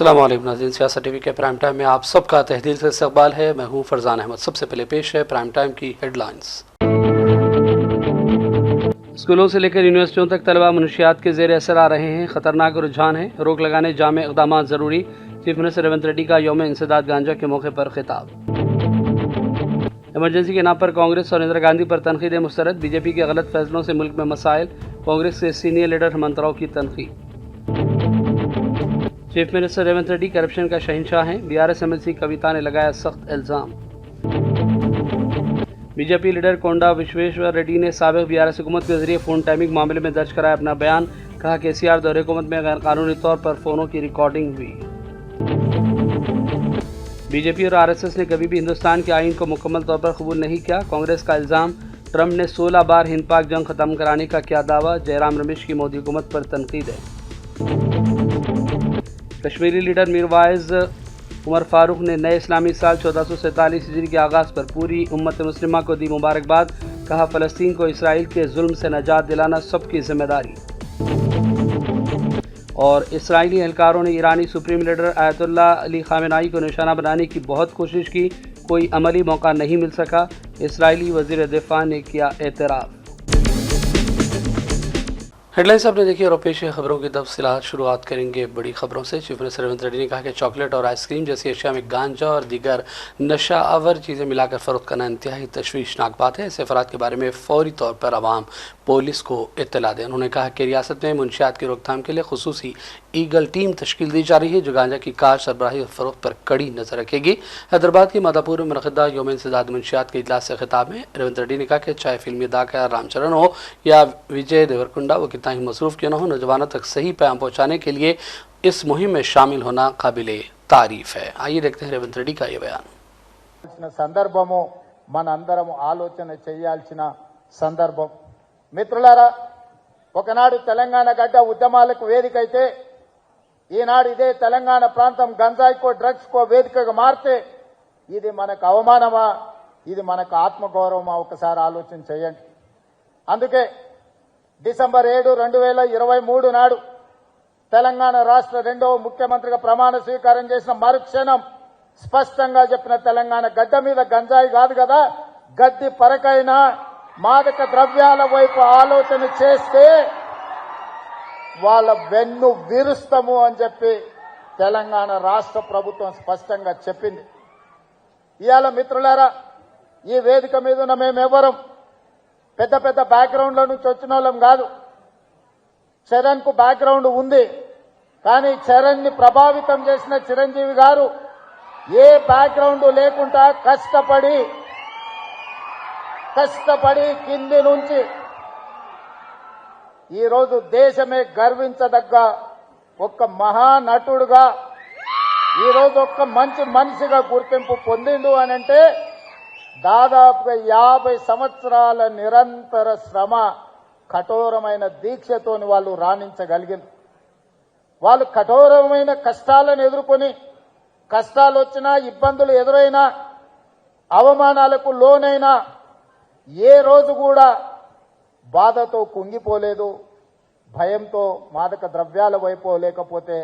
अस्सलाम वालेकुम नाज़रीन, सियासत टीवी के प्राइम टाइम में आप सबका तहदील से इस्तकबाल है। मैं हूं फरजान अहमद। सबसे पहले पेश है प्राइम टाइम की हेडलाइंस। स्कूलों से लेकर यूनिवर्सिटियों तक तलबा मनशियात के ज़ेर असर आ रहे हैं। ख़तरनाक रुझान है, रोक लगाने जामे इक़दामात ज़रूरी। चीफ मिनिस्टर रेवंत रेड्डी का यौम इंसदाद गांजा के मौके पर खिताब। इमरजेंसी के नाम पर कांग्रेस और इंदिरा गांधी पर तनकीद मुस्तरद। बीजेपी के गलत फैसलों से मुल्क में मसाइल। कांग्रेस के सीनियर लीडर हेमंत राव की तनकीद। Chief minister Revanth Reddy corruption का शहंशाह हैं। बीआरएस एमएलसी कविता ने लगाया सख्त इल्ज़ाम। बीजेपी लीडर कोंडा विश्वेश्वर रेड्डी ने साबिक़ बीआरएस हुकूमत के जरिए फ़ोन टैपिंग मामले में दर्ज कराया अपना बयान। कहा केसीआर दौरे हुकूमत में गैर कानूनी तौर पर फ़ोनों की रिकॉर्डिंग हुई। बीजेपी और आरएसएस ने कभी भी हिंदुस्तान के आइन को मुकम्मल तौर पर कबूल नहीं किया। कांग्रेस का इल्ज़ाम। ट्रंप ने 16 बार हिंद पाक जंग ख़त्म कराने का किया दावा। जयराम रमेश की मोदी हुकूमत पर तनकीद है। कश्मीरी लीडर मीरवाइज उमर फारूक ने नए इस्लामी साल 1447 हिजरी के आगाज़ पर पूरी उम्मत मुस्लिमा को दी मुबारकबाद। कहा फ़लस्तीन को इसराइल के जुल्म से नजात दिलाना सबकी जिम्मेदारी। और इसराइली एहलकारों ने ईरानी सुप्रीम लीडर आयतुल्लाह अली खामेनाई को निशाना बनाने की बहुत कोशिश की, कोई अमली मौका नहीं मिल सका। इसराइली वज़ीर दिफा ने किया एतराफ़। हेडलाइंस आपने देखी और पेश है खबरों की तफसीलात। शुरुआत करेंगे बड़ी खबरों से। चीफ मिनिस्टर रेवंत रेड्डी ने कहा कि चॉकलेट और आइसक्रीम जैसी अशिया में गांजा और दीगर नशा आवर चीज़ें मिलाकर फ़रोख्त करना इंतहाई तशवीशनाक बात है। ऐसे अफराद के बारे में फ़ौरी तौर पर आवाम पुलिस को इत्तला दें। उन्होंने कहा कि रियासत में मुनशियात की रोकथाम के लिए खुसूसी ईगल टीम तश्कील दी जा रही है जो गांजा की काश्त, सरबराही और फ़रोख्त पर कड़ी नज़र रखेगी। हैदराबाद के मादापुर में मुनक़िदा यौम इंसदाद मुनशियात के इजलास से खिताब में रेवंत रेड्डी ने कहा कि चाहे फिल्मी अदाकार रामचरण हो या विजय देवरकुंडा, वो कितना ही मसरूफ़ क्यों न हो, नौजवानों तक सही पैगाम पहुँचाने के लिए इस मुहिम में शामिल होना काबिले तारीफ़ है। आइए देखते हैं रेवंत रेड्डी का ये बयान। संदर्भमो मనందరము ఆలోచన చేయాల్సిన సందర్భం। మిత్రులారా, ఒకనాడు తెలంగాణ గడ్డ ఉద్యమాలకు వేదికైతే ఈనాడు ఇదే తెలంగాణ ప్రాంతం గంజాయికో డ్రగ్స్ కో వేదికగా మారితే ఇది మనకు అవమానమా, ఇది మనకు ఆత్మగౌరవమా? ఒకసారి ఆలోచన చేయండి। అందుకే డిసెంబర్ 7, 2023 నాడు తెలంగాణ రాష్ట్ర రెండవ ముఖ్యమంత్రిగా ప్రమాణ స్వీకారం చేసిన మరుక్షణం స్పష్టంగా చెప్పిన తెలంగాణ గడ్డ మీద గంజాయి కాదు కదా, గడ్డి పరకైనా మాదక ద్రవ్యాల వైపు ఆలోచన చేస్తే వాళ్ళ వెన్ను విరుస్తాము అని చెప్పి తెలంగాణ రాష్ట్ర ప్రభుత్వం స్పష్టంగా చెప్పింది। ఇవాళ మిత్రులారా, ఈ వేదిక మీద ఉన్న మేమెవరం పెద్ద పెద్ద బ్యాక్గ్రౌండ్ల నుంచి వచ్చిన వాళ్ళం కాదు। చరణ్ కు బ్యాక్గ్రౌండ్ ఉంది, కానీ చరణ్ ని ప్రభావితం చేసిన చిరంజీవి గారు ఏ బ్యాక్గ్రౌండ్ లేకుండా కష్టపడి కింది నుంచి ఈ రోజు దేశమే గర్వించదగ్గ ఒక మహానటుడుగా, ఈ రోజు ఒక మంచి మనిషిగా గుర్తింపు పొందిండు అనంటే దాదాపుగా 50 సంవత్సరాల నిరంతర శ్రమ, కఠోరమైన దీక్షతోని వాళ్ళు రాణించగలిగింది। వాళ్ళు కఠోరమైన కష్టాలను ఎదుర్కొని, కష్టాలు వచ్చినా, ఇబ్బందులు ఎదురైనా, అవమానాలకు లోనైనా ఏ రోజు కూడా బాధతో కుంగిపోలేదు, భయంతో మాదక ద్రవ్యాల వైపు లేకపోతే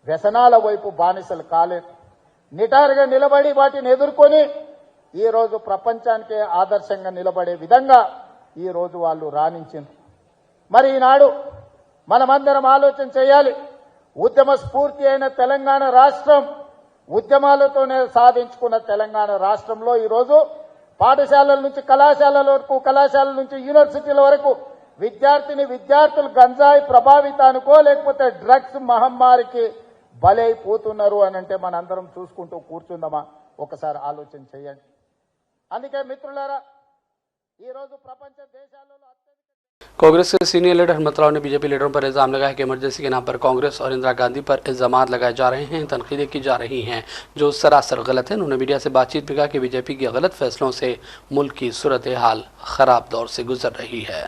వ్యసనాల వైపు బానిసలు కాలేదు। నిటారుగా నిలబడి వాటిని ఎదుర్కొని ఈ రోజు ప్రపంచానికే ఆదర్శంగా నిలబడే విధంగా ఈ రోజు వాళ్ళు రాణించింది। మరి ఈనాడు మనమందరం ఆలోచన చేయాలి। ఉద్యమ స్ఫూర్తి అయిన తెలంగాణ రాష్ట్రం, ఉద్యమాలతోనే సాధించుకున్న తెలంగాణ రాష్ట్రంలో ఈరోజు పాఠశాలల నుంచి కళాశాలల వరకు, కళాశాలల నుంచి యూనివర్సిటీల వరకు విద్యార్థులు గంజాయి ప్రభావితానికో లేకపోతే డ్రగ్స్ మహమ్మారికి బలైపోతున్నారు అనంటే మనందరం చూసుకుంటూ కూర్చుందామా? ఒకసారి ఆలోచన చేయండి। అందుకే మిత్రులారా, ఈ రోజు ప్రపంచ దేశాలలో कांग्रेस के सीनियर लीडर हेमंत राव ने बीजेपी लीडरों पर इल्जाम लगाया कि इमरजेंसी के नाम पर कांग्रेस और इंदिरा गांधी पर इल्जामात लगाए जा रहे हैं, तनकीदें की जा रही हैं जो सरासर गलत है। उन्होंने मीडिया से बातचीत में कहा कि बीजेपी के गलत फैसलों से मुल्क की सूरत हाल खराब दौर से गुजर रही है।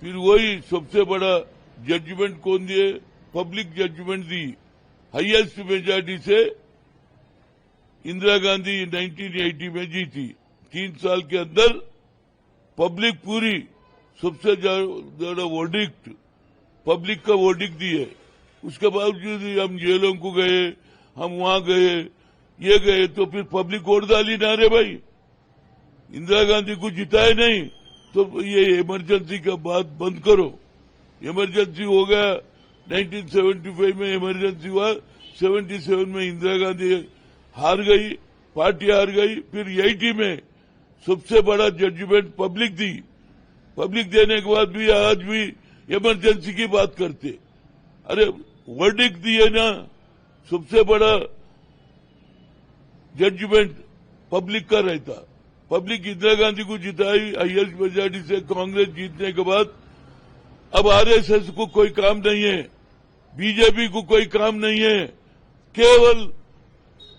फिर वही सबसे बड़ा जजमेंट कौन दिए? पब्लिक जजमेंट दी, हाईएस्ट मेजॉरिटी से इंदिरा गांधी 1980 में जीती। 3 साल के अंदर पब्लिक पूरी सबसे ज्यादा वर्डिक्ट पब्लिक का वर्डिक्ट दी है। उसके बावजूद हम जेलों को गए, हम वहां गए, ये गए, तो फिर पब्लिक वोट डाली ना रे भाई, इंदिरा गांधी को जिताए नहीं, तो ये इमरजेंसी का बात बंद करो। इमरजेंसी हो गया, 1975 में इमरजेंसी हुआ, 77 में इंदिरा गांधी हार गई, पार्टी हार गई, फिर 80 में सबसे बड़ा जजमेंट पब्लिक दी। पब्लिक देने के बाद भी आज भी इमरजेंसी की बात करते। अरे वर्डिक्ट दिए ना, सबसे बड़ा जजमेंट पब्लिक का रहता। पब्लिक इंदिरा गांधी को जिताई हाईएस्ट मेजॉरिटी से कांग्रेस जीतने के बाद। अब आरएसएस को कोई काम नहीं है, बीजेपी को कोई काम नहीं है, केवल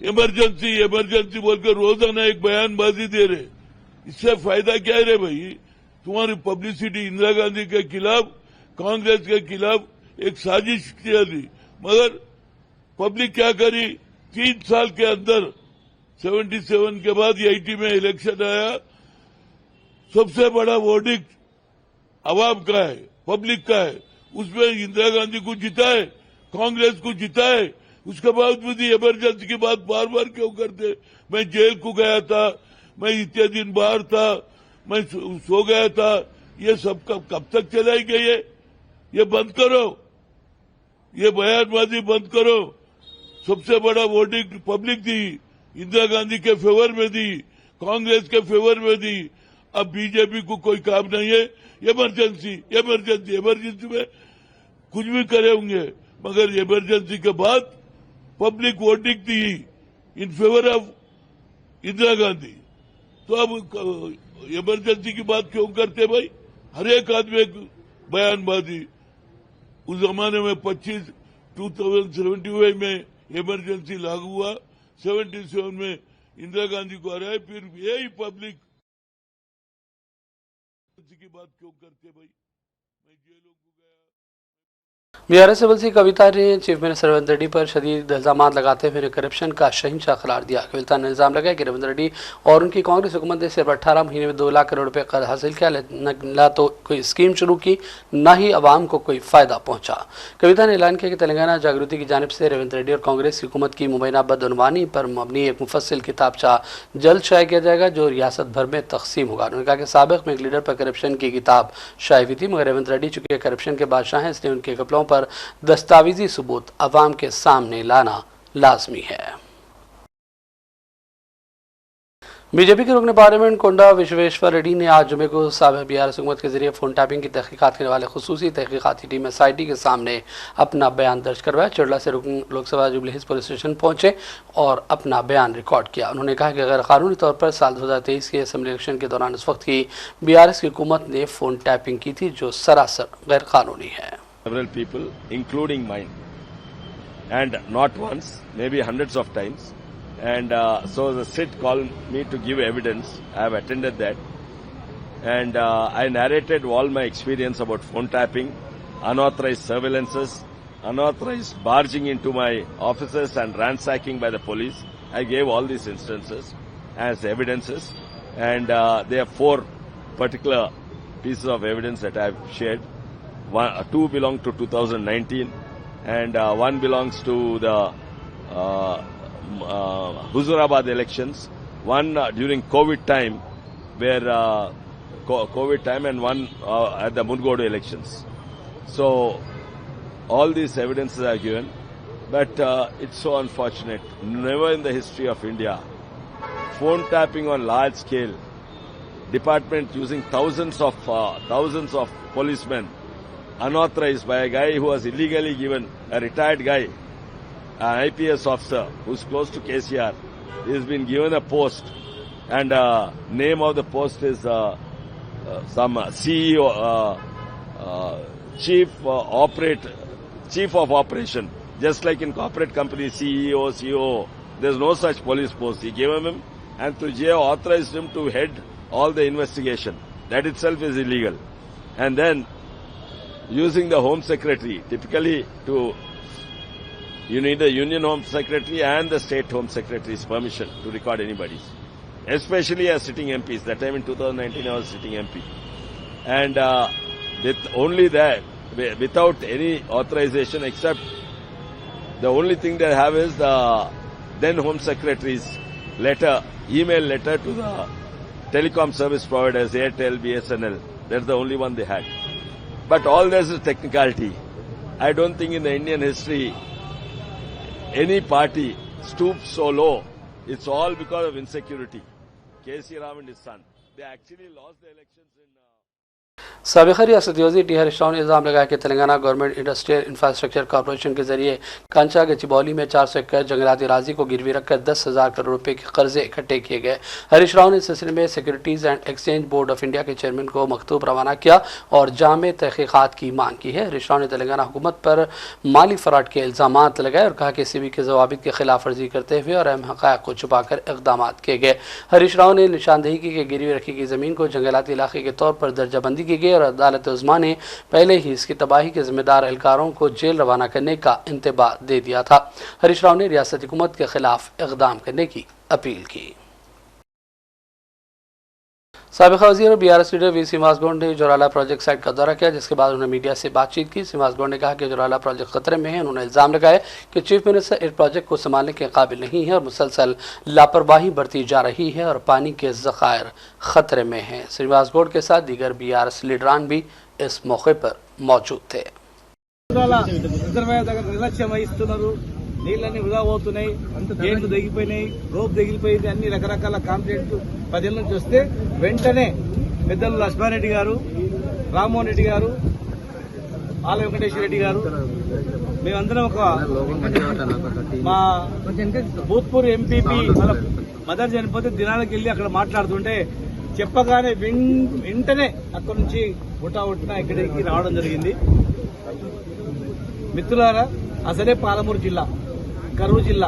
इमरजेंसी इमरजेंसी बोलकर रोजाना एक बयानबाजी दे रहे। इससे फायदा क्या है रे भाई? तुम्हारी पब्लिसिटी इंदिरा गांधी के खिलाफ, कांग्रेस के खिलाफ एक साजिश की थी, मगर पब्लिक क्या करी? 3 साल के अंदर 77 के बाद 80 में इलेक्शन आया, सबसे बड़ा वर्डिक्ट अवाम का है, पब्लिक का है, उसमें इंदिरा गांधी को जिताए, कांग्रेस को जिताए। उसके बावजूद इमरजेंसी की बात बार बार क्यों करते? मैं जेल को गया था, मैं इतने दिन बाहर था, मैं सो गया था, ये सब कब तक चलाएंगे? ये बंद करो, ये बयानबाजी बंद करो। सबसे बड़ा वोटिंग पब्लिक दी, इंदिरा गांधी के फेवर में दी, कांग्रेस के फेवर में दी। अब बीजेपी को कोई काम नहीं है, इमरजेंसी इमरजेंसी इमरजेंसी में कुछ भी करे होंगे, मगर इमरजेंसी के बाद public voting the in favour of Indira Gandhi. तो अब इमरजेंसी की बात क्यों करते भाई? हर एक आदमी एक बयानबाजी। उस जमाने में 2075 में इमरजेंसी लागू हुआ, 77 में इंदिरा गांधी को हराए, फिर यही पब्लिक की बात क्यों करते भाई? मैं जेलों को गया। बीआरएस से बलसी कविता ने चीफ मिनिस्टर रेवंत रेड्डी पर शदीद इल्जाम लगाते हुए करप्शन का शहंशाह करार दिया। कविता ने इल्जाम लगाया कि रेवंत रेड्डी और उनकी कांग्रेस हुकूमत ने सिर्फ 18 महीने में 2 लाख करोड़ रुपए कर्ज हासिल किया, न तो कोई स्कीम शुरू की, न ही आवाम को कोई फायदा पहुंचा। कविता ने ऐलान किया कि तेलंगाना जागृति की जानिब से रेवंत रेड्डी और कांग्रेस की हुकूमत की मुबैना बदअनवानी पर मबनी एक मुफस्सिल किताबचा जल्द शाया किया जाएगा जो रियासत भर में तकसीम होगा। उन्होंने कहा कि साबिक में एक लीडर पर करप्शन की किताब शाया हुई थी, मगर रेवंत रेड्डी चूंकि करप्शन के बादशाह हैं, इसलिए उनके कपलों पर दस्तावेजी सबूत अवाम के सामने लाना लाजमी है। बीजेपी के रुकन पार्लियामेंट कोंडा विश्वेश्वर रेड्डी ने आज जुमे को साबिक़ बीआरएस हुकूमत के जरिए फोन टैपिंग की तहकीकात करने वाले खुसूसी तहकीकाती टीम एसआईटी के सामने अपना बयान दर्ज करवाया। चिड़ला से रुकन Lok Sabha jubilee hills police station पहुंचे और अपना बयान रिकॉर्ड किया। उन्होंने कहा कि गैर कानूनी तौर पर साल 2023 के असम्बली इलेक्शन के दौरान इस वक्त की बीआरएस की हुकूमत ने फोन टैपिंग की थी, जो सरासर गैर कानूनी है। Several people, including mine, and not once, maybe hundreds of times. And so the SIT called me to give evidence. I have attended that. And I narrated all my experience about phone tapping, unauthorized surveillances, unauthorized barging into my offices and ransacking by the police. I gave all these instances as evidences. And there are 4 particular pieces of evidence that I have shared. 2 belong to 2019 and 1 belongs to the Huzurabad elections, 1 during COVID time, where COVID time, and 1 at the Mungodu elections. So all these evidences are given, but it's so unfortunate. Never in the history of India, phone tapping on large scale, department using thousands of policemen, unauthorized by a guy who was illegally given, a retired guy, an IPS officer who's close to KCR. He has been given a post, and name of the post is some CEO, chief of operation. Just like in corporate companies, CEO, COO, there's no such police post. He gave him, and Tujia authorized him to head all the investigation. That itself is illegal. And then using the Home Secretary, typically you need the Union Home Secretary and the State Home Secretary's permission to record anybody's, especially as sitting MPs. That time in 2019 I was sitting MP. And with only that, without any authorization except The only thing they have is the then Home Secretary's email letter to the telecom service providers, Airtel, BSNL. That's the only one they had. But all this is technicality. I don't think in the Indian history any party stooped so low. It's all because of insecurity. K.C. Ram and his son. They actually lost the elections in... साबिक़ रियासती वज़ीर T Harish Rao ने इल्ज़ाम लगाया कि Telangana government industrial infrastructure corporation के जरिए कंचा गचिबौली में 400 एकड़ जंगलाती राजी को गिरवी रखकर 10,000 करोड़ रुपए के कर्जे इकट्ठे किए गए। हरीश राव ने इस सिलसिले में securities and exchange board of India के चेयरमैन को मकतूब रवाना किया और जामे तहकीकात की मांग की है। हरीश राव ने तेलंगाना हुकूमत पर माली फ्रॉड के इल्ज़ाम लगाए और कहा कि सीबी के ज़वाबित की खिलाफ वर्जी करते हुए और अहम हक़ाइक़ को छुपाकर इक़दाम किए गए। हरीश राव ने निशानदेही की कि गिरवी रखी गई ज़मीन को जंगलाती इलाके के तौर पर दर्जाबंदी की गई और अदालत उज़्मा ने पहले ही इसकी तबाही के जिम्मेदार एहलकारों को जेल रवाना करने का इंतबाह दे दिया था। हरीश राव ने रियासती हुकूमत के खिलाफ इक़दाम करने की अपील की। साबिक़ वज़ीर और BRS leader V Srinivas Goud ने जोराला प्रोजेक्ट साइट का दौरा किया, जिसके बाद उन्होंने मीडिया से बातचीत की। श्रीनिवास गौड़ ने कहा कि जोराला प्रोजेक्ट खतरे में है। उन्होंने इल्ज़ाम लगाया कि चीफ मिनिस्टर इस प्रोजेक्ट को संभालने के काबिल नहीं है और मुसलसल लापरवाही बरती जा रही है और पानी के ज़खायर खतरे में हैं। श्रीनिवास गौड़ के साथ दीगर BRS लीडरान भी इस मौके पर मौजूद थे। నీళ్ళన్నీ వృధా పోతున్నాయి, గేట్లు తెగిపోయినాయి, రోప్ తెగిపోయింది, అన్ని రకరకాల కాంప్లైంట్లు 10 ఏళ్ళ నుంచి వస్తే వెంటనే పెద్దలు లక్ష్మారెడ్డి గారు, రామ్మోహన్ రెడ్డి గారు, ఆల వెంకటేశ్వర రెడ్డి గారు, మేమందరం ఒక మా భూత్పూర్ ఎంపీపీ వాళ్ళ మదర్ చనిపోతే దినాలకు వెళ్లి అక్కడ మాట్లాడుతుంటే చెప్పగానే వెంటనే అక్కడి నుంచి ఉట్టిన ఇక్కడికి రావడం జరిగింది. మిత్రులారా, అసలే పాలమూరు జిల్లా, కరూరు జిల్లా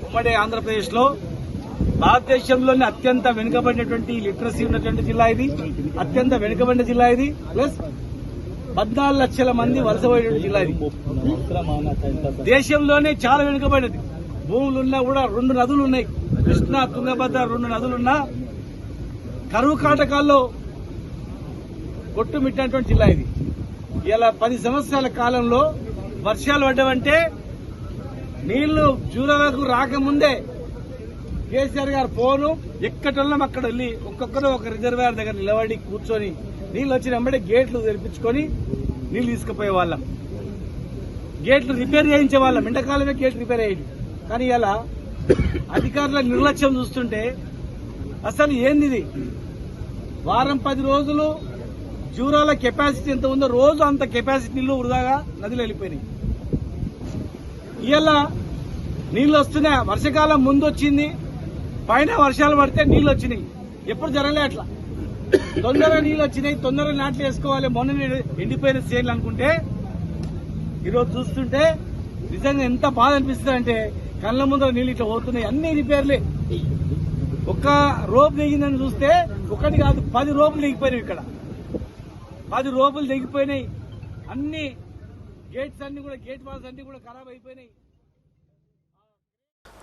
ఉమ్మడి ఆంధ్రప్రదేశ్ లో భారతదేశంలోనే అత్యంత వెనుకబడినటువంటి లిటరసీ ఉన్నటువంటి జిల్లా ఇది, అత్యంత వెనుకబడిన జిల్లా ఇది. ప్లస్ 14 లక్షల మంది వలసపోయేటువంటి జిల్లా ఇది. దేశంలోనే చాలా వెనుకబడినది. భూములున్నా కూడా 2 నదులు ఉన్నాయి, కృష్ణా, తుంగభద్ర 2 నదులున్నా కరువు కాటకాల్లో కొట్టుమిట్టినటువంటి జిల్లా ఇది. ఇలా 10 సంవత్సరాల కాలంలో వర్షాలు పడ్డవంటే నీళ్లు జూరాలకు రాకముందే కేసీఆర్ గారు ఫోను ఎక్కటోళ్ళం అక్కడ వెళ్ళి ఒక్కొక్కరు ఒక రిజర్వాయర్ దగ్గర నిలబడి కూర్చొని నీళ్లు వచ్చిన వెంబడే గేట్లు తెరిపించుకొని నీళ్లు తీసుకుపోయే వాళ్ళం, గేట్లు రిపేర్ చేయించే వాళ్ళం. ఎండాకాలమే గేట్లు రిపేర్ అయ్యేది. కానీ ఇలా అధికారుల నిర్లక్ష్యం చూస్తుంటే అసలు ఏంది ఇది? వారం 10 రోజులు జూరాల కెపాసిటీ ఎంత ఉందో రోజు అంత కెపాసిటీ నీళ్లు వృధాగా నదిలో వెళ్ళిపోయినాయి. ఇలా నీళ్లు వస్తున్నాయి. వర్షాకాలం ముందు వచ్చింది, పైన వర్షాలు పడితే నీళ్లు వచ్చినాయి. ఎప్పుడు జరగలే అట్లా. తొందరగా నీళ్లు వచ్చినాయి, తొందరగా నాట్లు వేసుకోవాలి, మొన్న ఎండిపోయిన చేనులు అనుకుంటే ఈరోజు చూస్తుంటే నిజంగా ఎంత బాధ అనిపిస్తుందంటే కళ్ళ ముందర నీళ్ళు ఇట్లా పోతున్నాయి. అన్ని రిపేర్లే. ఒక్క రోప్ దిగిందని చూస్తే ఒకటి కాదు 10 రోపులు దిగిపోయినాయి. ఇక్కడ 10 రోపులు దిగిపోయినాయి. అన్ని గేట్స్ అన్ని కూడా, గేట్ వాల్స్ అన్ని కూడా ఖరాబ్ అయిపోయినాయి.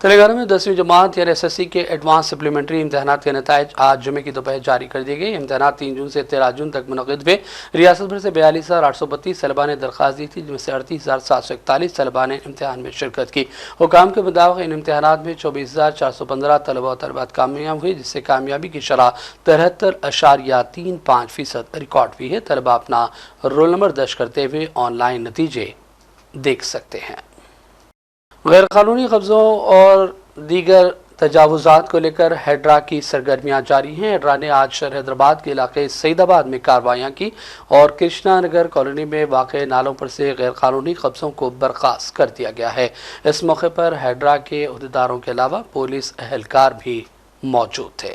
तेलंगाना में 10वीं जमात यानी SSC के एडवांस सप्लीमेंट्री इम्तहानात के नताइज आज जुमे की दोपहर जारी कर दिए गए। इम्तहानात 3 जून से 13 जून तक मुनक़िद हुए। रियासत भर से 42,832 तलबा ने दरख्वास्त दी थी, जिनमें से 38,741 तलबा ने इम्तहान में शिरकत की। हुकाम के मुताबिक इन इम्तहानात में 24,415 तलबा और तलबात कामयाब हुई, जिससे कामयाबी की शरह 73.35% रिकॉर्ड हुई है। तलबा अपना रोल नंबर दर्ज करते हुए ऑनलाइन नतीजे देख सकते हैं। गैर कानूनी कब्ज़ों और दीगर तजावुज़ात को लेकर हेड्रा की सरगर्मियां जारी हैं। हेड्रा ने आज शहर हैदराबाद के इलाके सईदाबाद में कार्रवाइयां की और कृष्णा नगर कॉलोनी में वाक़े नालों पर से गैर कानूनी कब्ज़ों को बर्खास्त कर दिया गया है। इस मौके पर हेड्रा के अहदेदारों के अलावा पुलिस एहलकार भी मौजूद थे।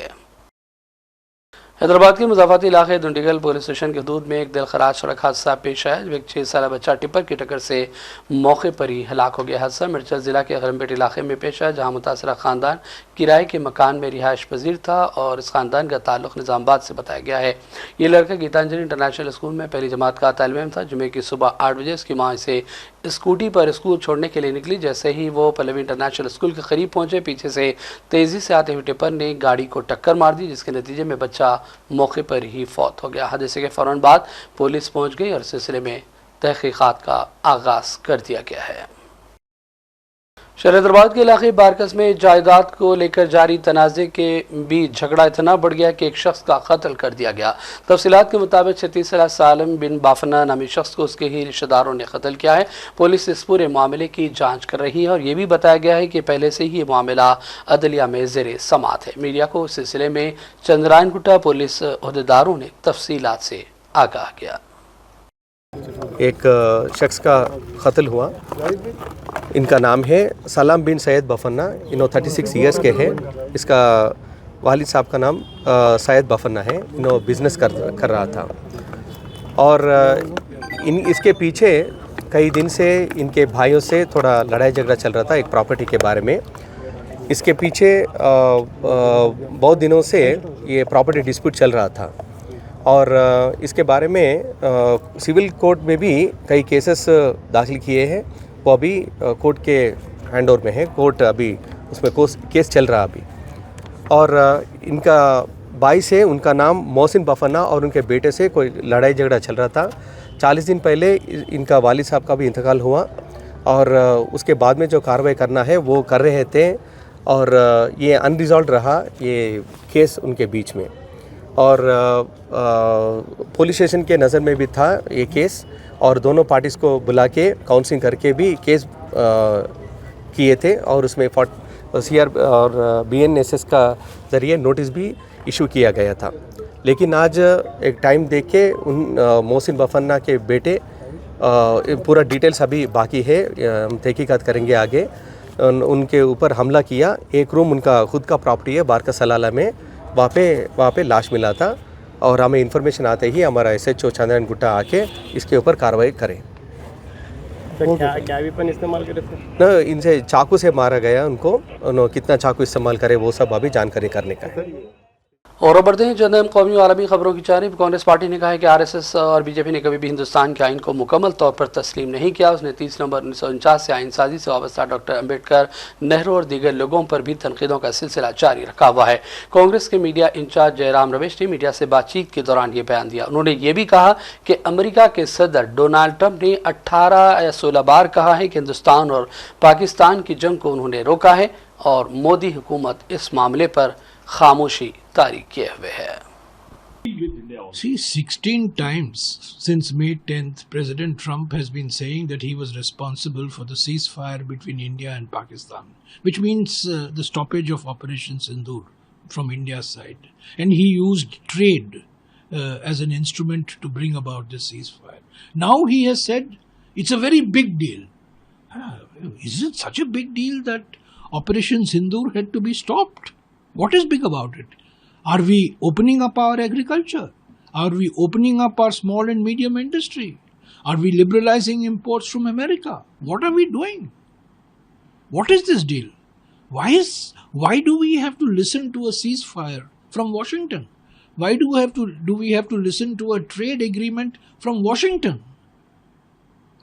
हैदराबाद के मुज़ाफ़ाती इलाके दुंडीगल पुलिस स्टेशन के हदूद में एक दिलखराज सड़क हादसा पेश आया, जब एक 6 साल बच्चा टिप्पर की टक्कर से मौके पर ही हलाक हो गया। हादसा मिर्चल ज़िला के गरमपेट इलाके में पेश आया, जहाँ मुतासरा ख़ानदान किराए के मकान में रिहाइश पजीर था और इस ख़ानदान का ताल्लुक़ निज़ामाबाद से बताया गया है। ये लड़का गीतांजलि इंटरनेशनल स्कूल में पहली जमात का तालिब इल्म था। जुमे की सुबह 8 बजे इसकी माँ इसे स्कूटी पर स्कूल छोड़ने के लिए निकली। जैसे ही वो पल्लवी इंटरनेशनल स्कूल के करीब पहुंचे, पीछे से तेज़ी से आते हुए टिप्पर ने गाड़ी को टक्कर मार दी, जिसके नतीजे में बच्चा मौके पर ही फौत हो गया। हादसे के फौरन बाद पुलिस पहुंच गई और सिलसिले में तहकीकात का आगाज़ कर दिया गया है। शहर-ए-दरबाद के इलाके बारकस में जायदाद को लेकर जारी तनाज़े के बीच झगड़ा इतना बढ़ गया कि एक शख्स का कत्ल कर दिया गया। तफसीलात के मुताबिक 36 साला सालिम बिन बाफना नामी शख्स को उसके ही रिश्तेदारों ने कत्ल किया है। पुलिस इस पूरे मामले की जांच कर रही है और ये भी बताया गया है कि पहले से ही ये मामला अदलिया में ज़ेरे समाअत है। मीडिया को इस सिलसिले में चंद्रायन गुट्टा पुलिस अहदेदारों ने तफसीलात से आगाह किया। एक शख्स का कत्ल हुआ। इनका नाम है सलाम बिन सैयद बफन्ना। इन्हों 36 ईयर्स के हैं। इसका वालिद साहब का नाम सैयद बफन्ना है। इन्हों बिज़नेस कर रहा था और इसके पीछे कई दिन से इनके भाइयों से थोड़ा लड़ाई झगड़ा चल रहा था एक प्रॉपर्टी के बारे में। इसके पीछे बहुत दिनों से ये प्रॉपर्टी डिस्प्यूट चल रहा था और इसके बारे में सिविल कोर्ट में भी कई केसेस दाखिल किए हैं। वो अभी कोर्ट के हैंड ओवर में है। कोर्ट अभी उसमें केस चल रहा अभी। और इनका भाई से उनका नाम मोहसिन बफन्ना और उनके बेटे से कोई लड़ाई झगड़ा चल रहा था। 40 दिन पहले इनका वालिद साहब का भी इंतकाल हुआ और उसके बाद में जो कार्रवाई करना है वो कर रहे थे और ये अनरिजॉल्व रहा ये केस उनके बीच में। और पुलिस स्टेशन के नज़र में भी था ये केस और दोनों पार्टीज़ को बुला के काउंसलिंग करके भी केस किए थे और उसमें CR और BNSS का ज़रिए नोटिस भी इशू किया गया था। लेकिन आज एक टाइम देख के उन मोहसिन बफन्ना के बेटे पूरा डिटेल्स अभी बाकी है, हम तहकीकात करेंगे आगे। उनके ऊपर हमला किया। एक रूम उनका खुद का प्रॉपर्टी है बारकस सलाला में, वहाँ पे लाश मिला था और हमें इन्फॉर्मेशन आते ही हमारा SHO चंद्रायन गुट्टा आके इसके ऊपर कार्रवाई करें। तो क्या वेपन इस्तेमाल करे थे? न इनसे चाकू से मारा गया उनको। उन्होंने कितना चाकू इस्तेमाल करे वो सब अभी जानकारी करने का है। और बढ़ते हैं चंद अहम कौमी और आलमी खबरों की जानिब। कांग्रेस पार्टी ने कहा है कि RSS और BJP ने कभी भी हिंदुस्तान के आइन को मुकम्मल तौर पर तस्लीम नहीं किया। उसने 30 नवंबर 1949 से आइन साजी से वाबस्ता डॉक्टर अम्बेडकर, नेहरू और दीगर लोगों पर भी तनकीदों का सिलसिला जारी रखा हुआ है। कांग्रेस के मीडिया इंचार्ज जयराम रमेश ने मीडिया से बातचीत के दौरान ये बयान दिया। उन्होंने ये भी कहा कि अमेरिका के सदर डोनाल्ड ट्रंप ने 18 या 16 बार कहा है कि हिंदुस्तान और पाकिस्तान की जंग को उन्होंने रोका है और मोदी हुकूमत इस मामले पर खामोशी तारी किए हुए है। See, 16 times since May 10th, President Trump has been saying that he was responsible for the ceasefire between India and Pakistan, which means the stoppage of Operation Sindoor from India's side. And he used trade as an instrument to bring about this ceasefire. Now he has said it's a very big deal. Is it such a big deal that Operation Sindoor had to be stopped? What is big about it? Are we opening up our agriculture? Are we opening up our small and medium industry? Are we liberalizing imports from America? What are we doing? What is this deal? Why do we have to listen to a ceasefire from Washington? Why do we have to listen to a trade agreement from Washington?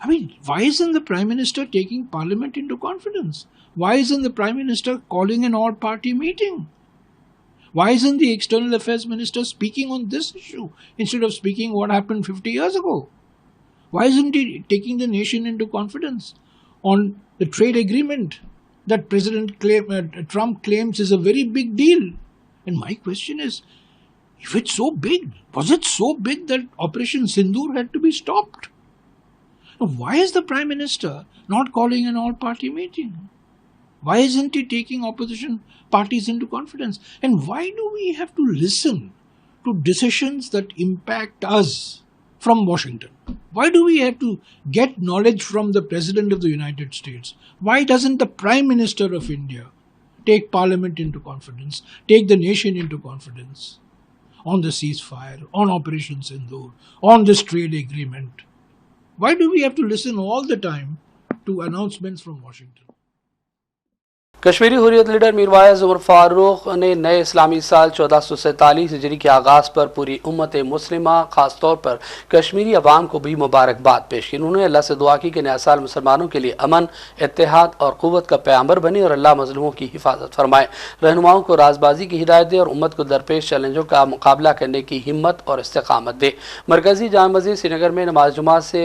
I mean, why isn't the Prime Minister taking Parliament into confidence? Why isn't the Prime Minister calling an all-party meeting? Why isn't the External Affairs Minister speaking on this issue instead of speaking what happened 50 years ago? Why isn't he taking the nation into confidence on the trade agreement that Trump claims is a very big deal? And my question is, if it's so big, was it so big that Operation Sindoor had to be stopped? Why is the Prime Minister not calling an all-party meeting? Why isn't he taking opposition parties into confidence? And why do we have to listen to decisions that impact us from Washington? Why do we have to get knowledge from the President of the United States? Why doesn't the Prime Minister of India take Parliament into confidence, take the nation into confidence on the ceasefire, on Operation Sindoor, on this trade agreement? Why do we have to listen all the time to announcements from Washington? Kashmiri Hurriyat leader Mirwaiz Umar Farooq ने नए इस्लामी साल 1447 हिजरी के आगाज़ पर पूरी उम्मत मुस्लिमा ख़ास तौर पर कश्मीरी अवाम को भी मुबारकबाद पेश की। उन्होंने अल्लाह से दुआ की कि नया साल मुसलमानों के लिए अमन, इत्तेहाद और क़ुव्वत का पैगंबर बने और अल्लाह मज़लूमों की हिफाजत फरमाए, रहनुमाओं को राजबाजी की हिदायत दे और उम्मत को दरपेश चैलेंजों का मुकाबला करने की हिम्मत और इस्तिक़ामत दे। मरकज़ी जामा मस्जिद श्रीनगर में नमाज जुमा से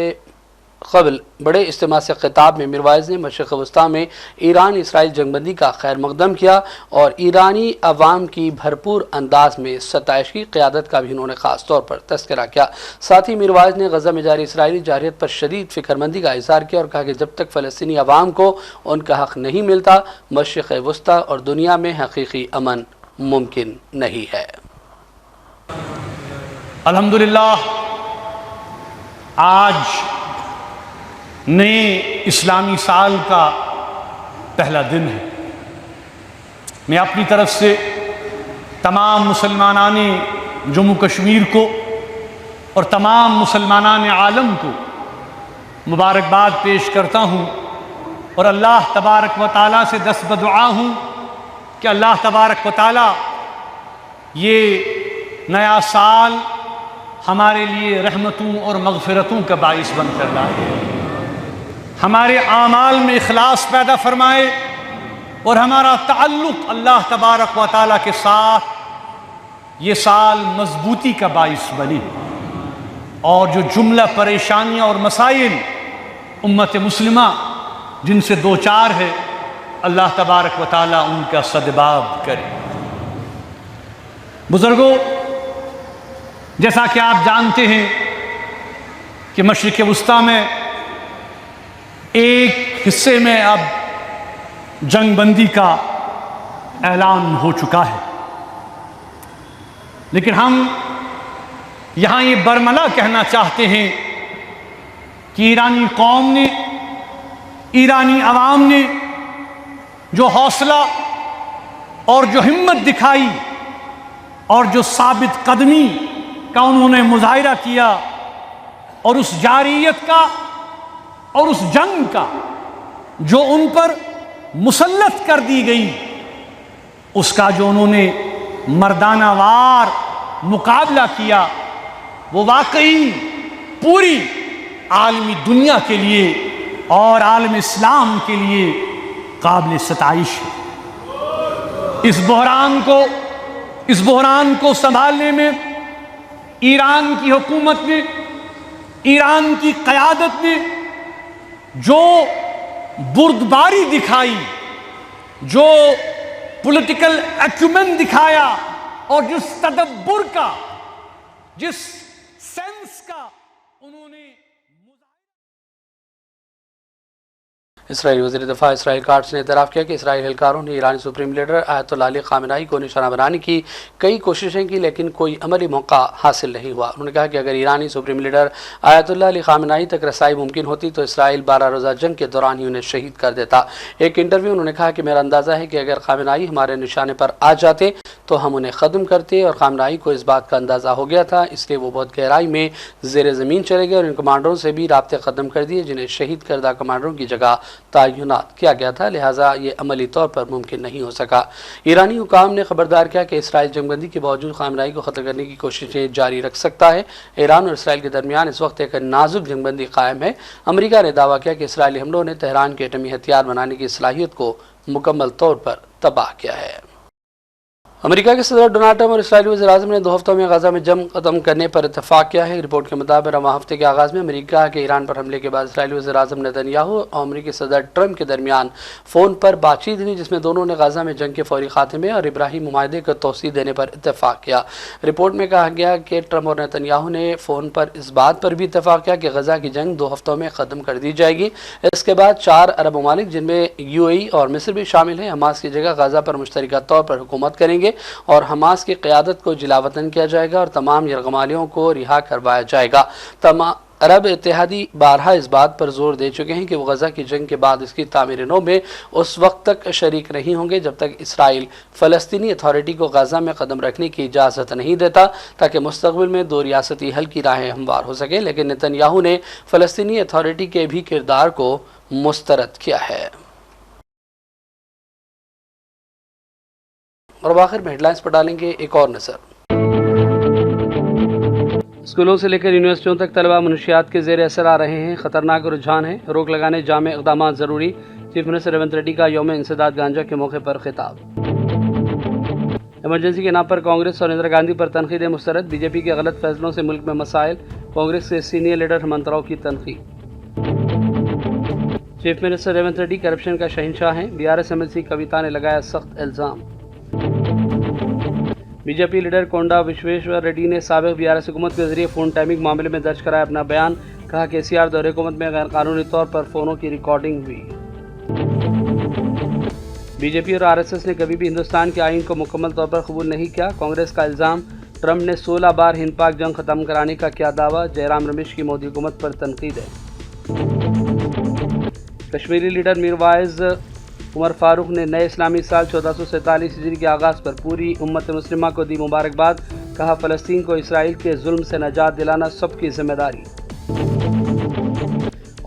قبل بڑے اجتماع سے خطاب میں میروائز نے مشرق وسطی میں ایران اسرائیل جنگ بندی کا خیر مقدم کیا اور ایرانی عوام کی بھرپور انداز میں ستائش کی قیادت کا بھی انہوں نے خاص طور پر تذکرہ کیا۔ ساتھ ہی میروائز نے غزہ میں جاری اسرائیلی جارحیت پر شدید فکرمندی کا اظہار کیا اور کہا کہ جب تک فلسطینی عوام کو ان کا حق نہیں ملتا مشرق وسطی اور دنیا میں حقیقی امن ممکن نہیں ہے۔ الحمدللہ آج نئے اسلامی سال کا پہلا دن ہے۔ میں اپنی طرف سے تمام مسلمانان جموں کشمیر کو اور تمام مسلمانان عالم کو مبارکباد پیش کرتا ہوں اور اللہ تبارک و تعالیٰ سے دست بدعا ہوں کہ اللہ تبارک و تعالیٰ یہ نیا سال ہمارے لیے رحمتوں اور مغفرتوں کا باعث بن کر لائے، ہمارے اعمال میں اخلاص پیدا فرمائے اور ہمارا تعلق اللہ تبارک و تعالیٰ کے ساتھ یہ سال مضبوطی کا باعث بنے، اور جو جملہ پریشانیاں اور مسائل امت مسلمہ جن سے دوچار ہے اللہ تبارک و تعالیٰ ان کا سدباب کرے۔ بزرگوں، جیسا کہ آپ جانتے ہیں کہ مشرق وسطی میں ایک حصے میں اب جنگ بندی کا اعلان ہو چکا ہے، لیکن ہم یہاں یہ برملا کہنا چاہتے ہیں کہ ایرانی قوم نے، ایرانی عوام نے جو حوصلہ اور جو ہمت دکھائی اور جو ثابت قدمی کا انہوں نے مظاہرہ کیا اور اس جارحیت کا اور اس جنگ کا جو ان پر مسلط کر دی گئی، اس کا جو انہوں نے مردانہ وار مقابلہ کیا، وہ واقعی پوری عالمی دنیا کے لیے اور عالم اسلام کے لیے قابل ستائش ہے۔ اس بحران کو سنبھالنے میں ایران کی حکومت نے، ایران کی قیادت نے جو بردباری دکھائی، جو پولیٹیکل ایکومن دکھایا اور جس تدبر کا، جس سینس کا انہوں نے اسرائیلی وزیر دفاع اسرائیل کاٹس نے اعتراف کیا کہ اسرائیلی اہلکاروں نے ایرانی سپریم لیڈر آیت اللہ علی خامنہئی کو نشانہ بنانے کی کئی کوششیں کی لیکن کوئی عملی موقع حاصل نہیں ہوا۔ انہوں نے کہا کہ اگر ایرانی سپریم لیڈر آیت اللہ علی خامنہئی تک رسائی ممکن ہوتی تو اسرائیل 12 روزہ جنگ کے دوران ہی انہیں شہید کر دیتا۔ ایک انٹرویو انہوں نے کہا کہ میرا اندازہ ہے کہ اگر خامنہئی ہمارے نشانے پر آ جاتے تو ہم انہیں ختم کرتے، اور خامنہئی کو اس بات کا اندازہ ہو گیا تھا، اس لیے وہ بہت گہرائی میں زیر زمین چلے گئے اور ان کمانڈروں سے بھی رابطے ختم کر دیے جنہیں شہید کردہ کمانڈروں کی جگہ تعینات کیا گیا تھا، لہٰذا یہ عملی طور پر ممکن نہیں ہو سکا۔ ایرانی حکام نے خبردار کیا کہ اسرائیل جنگ بندی کے باوجود خامنہئی کو قتل کرنے کی کوششیں جاری رکھ سکتا ہے۔ ایران اور اسرائیل کے درمیان اس وقت ایک نازک جنگ بندی قائم ہے۔ امریکہ نے دعویٰ کیا کہ اسرائیلی حملوں نے تہران کے ایٹمی ہتھیار بنانے کی صلاحیت کو مکمل طور پر تباہ کیا ہے۔ امریکہ کے صدر ڈونلڈ ٹرمپ اور اسرائیلی وزیر اعظم نے 2 ہفتوں میں غزہ میں جنگ ختم کرنے پر اتفاق کیا ہے۔ رپورٹ کے مطابق رواں ہفتے کے آغاز میں امریکہ کے ایران پر حملے کے بعد اسرائیلی وزیر اعظم نتن یاہو اور امریکی صدر ٹرمپ کے درمیان فون پر بات چیت ہوئی جس میں دونوں نے غزہ میں جنگ کے فوری خاتمے اور ابراہیم معاہدے کو توسیع دینے پر اتفاق کیا۔ رپورٹ میں کہا گیا کہ ٹرمپ اور نتن یاہو نے فون پر اس بات پر بھی اتفاق کیا کہ غزہ کی جنگ 2 ہفتوں میں ختم کر دی جائے گی۔ اس کے بعد 4 عرب ممالک جن میں UAE اور مصر بھی شامل ہیں حماس کی جگہ غزہ پر مشترکہ طور پر حکومت کریں گے اور حماس کی قیادت کو جلاوطن کیا جائے گا اور تمام یرغمالیوں کو رہا کروایا جائے گا۔ عرب اتحادی بارہا اس بات پر زور دے چکے ہیں کہ وہ غزہ کی جنگ کے بعد اس کی تعمیر نو میں اس وقت تک شریک نہیں ہوں گے جب تک اسرائیل فلسطینی اتھارٹی کو غزہ میں قدم رکھنے کی اجازت نہیں دیتا تاکہ مستقبل میں 2 ریاستی حل کی راہیں ہموار ہو سکیں، لیکن نتن یاہو نے فلسطینی اتھارٹی کے بھی کردار کو مسترد کیا ہے۔ اور آخر میں ہیڈ لائنز پر ڈالیں گے ایک اور نظر۔ اسکولوں سے لے کر یونیورسٹیوں تک طلبہ منشیات کے زیر اثر آ رہے ہیں، خطرناک رجحان ہے، روک لگانے جامع اقدامات ضروری، چیف منسٹر ریونت ریڈی کا یوم انسداد گانجا کے موقع پر خطاب۔ ایمرجنسی کے نام پر کانگریس اور اندرا گاندھی پر تنقیدیں مسترد، بی جے پی کے غلط فیصلوں سے ملک میں مسائل، کانگریس کے سینئر لیڈر ہیمنت راؤ کی تنقید۔ Chief minister Revanth Reddy corruption का शहंशाह हैं, बीआरएस एमएलसी कविता ने लगाया सख्त इल्जाम। बीजेपी लीडर कोंडा विश्वेश्वर रेड्डी ने साबिक बीआरएस हुकूमत के जरिए फोन टैपिंग मामले में दर्ज कराया अपना बयान। कहा केसीआर दौरे हुकूमत में गैर कानूनी तौर पर फोनों की रिकॉर्डिंग हुई। बीजेपी और आरएसएस ने कभी भी हिंदुस्तान के आईन को मुकम्मल तौर पर कबूल नहीं किया, कांग्रेस का इल्जाम। ट्रंप ने 16 बार हिंद पाक जंग खत्म कराने का किया दावा, जयराम रमेश की मोदी हुकूमत पर तनकीद है। कश्मीरी लीडर मीरवाइज उमर फारूक ने नए इस्लामी साल 1447 हिजरी के आगाज़ पर पूरी उम्मत मुस्लिमा को दी मुबारकबाद। कहा फ़लस्तीन को इसराइल के जुल्म से नजात दिलाना सबकी जिम्मेदारी।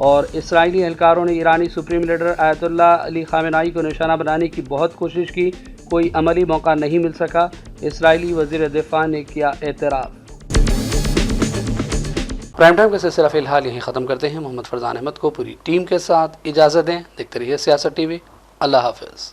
और इसराइली एहलकारों ने ईरानी सुप्रीम लीडर आयतुल्लाह अली खामेनाई को निशाना बनाने की बहुत कोशिश की, कोई अमली मौका नहीं मिल सका। इसराइली वज़ीर दिफा ने किया एतराफ़। प्राइम टाइम का सिलसिला फ़िलहाल यहीं ख़त्म करते हैं। मोहम्मद फरजान अहमद को पूरी टीम के साथ इजाज़त दें। देखते रहिए सियासत टीवी। अल्लाह हाफ़िज़।